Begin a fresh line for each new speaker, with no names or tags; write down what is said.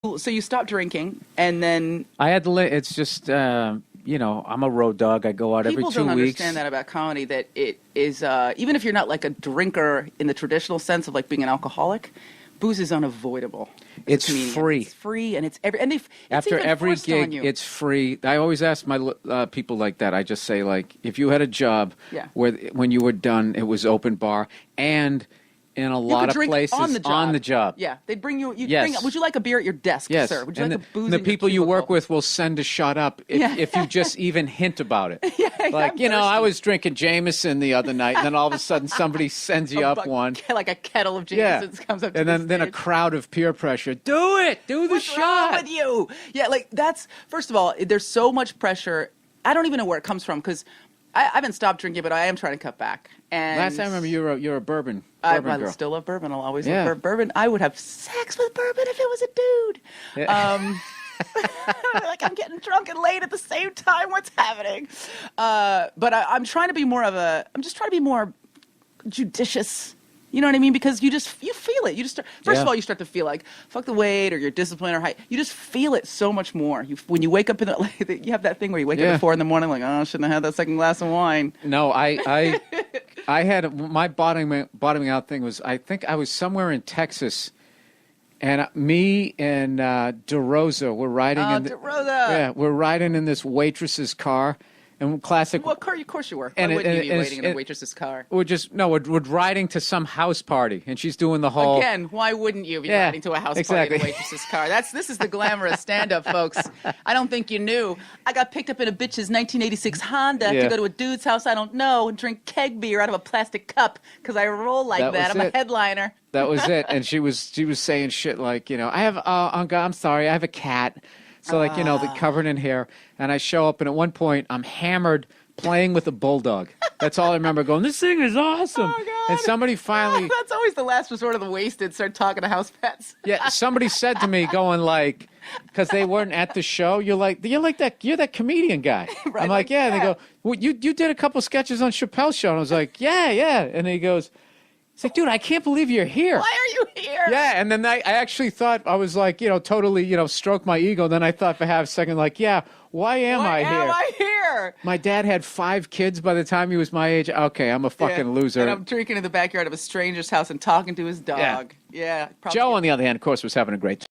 So you stopped drinking, and then
I had to. It's just I'm a road dog. I go out every 2 weeks.
people don't understand that about comedy. That it is even if you're not like a drinker in the traditional sense of like being an alcoholic, booze is unavoidable.
It's free.
It's free, and it's every and it's
after
even
every
forced on
gig,
you.
it's free. I always ask my people like that. I just say like, if you had a job where when you were done, it was open bar and. In a lot of places
on the job.
job.
Yeah, they'd bring you.
Yes.
Would you like a beer at your desk,
Yes.
sir? Would you
and
like a booze?
the
in
people
your
you work
cubicle?
with will send a shot up if you just even hint about it.
Yeah,
like
I'm
I
thirsty.
was drinking Jameson the other night, and then all of a sudden somebody sends you up one.
Like a kettle of Jamesons comes up. To
and
the
then a
stage.
crowd of peer pressure. Do it. Do the
What's
shot.
wrong with you? Yeah, like that's first of all, there's so much pressure. I don't even know where it comes from because I haven't stopped drinking, but I am trying to cut back. And
Last time I remember you're a bourbon
I
girl.
still love bourbon. I'll always love bourbon. I would have sex with bourbon if it was a dude.
Yeah.
Like I'm getting drunk and late at the same time. What's happening? But I'm trying to be more of a. I'm just trying to be more judicious. You know what I mean? Because you feel it. You just first of all, you start to feel like fuck the weight or your discipline or height. You just feel it so much more. When you wake up in the, you have that thing where you wake up at 4 a.m. like, oh, I shouldn't have had that second glass of wine.
No, I had my bottoming out thing was I think I was somewhere in Texas, and me and DeRosa were riding we're riding in this waitress's car, and classic.
What car? Of course you were.
And
Why wouldn't you be
and
waiting in a waitress's car?
We're riding to some house party, and she's doing the whole.
Again, why wouldn't you be riding to a house party in a waitress's car? This is the glamour of stand-up, folks. I don't think you knew. I got picked up in a bitch's 1986 Honda to go to a dude's house I don't know and drink keg beer out of a plastic cup because I roll like that. I'm a headliner.
That was it. And she was saying shit like, I have I'm sorry, I have a cat. So like, they're covered in hair. And I show up, and at one point, I'm hammered playing with a bulldog. That's all I remember going, this thing is awesome.
Oh, God.
And somebody finally...
That's always the last resort of the wasted, start talking to house pets.
Yeah, somebody said to me going like, because they weren't at the show, you're that comedian guy.
Right,
I'm like, yeah. And they go, well, you did a couple sketches on Chappelle's show. And I was like, yeah. And he goes... It's like, dude, I can't believe you're here.
Why are you here?
Yeah, and then I actually thought, I was like, totally, stroke my ego. Then I thought for half a second, like, yeah, why am I
here?
My dad had 5 kids by the time he was my age. Okay, I'm a fucking loser.
And I'm drinking in the backyard of a stranger's house and talking to his dog. Yeah.
Joe, on the other hand, of course, was having a great time.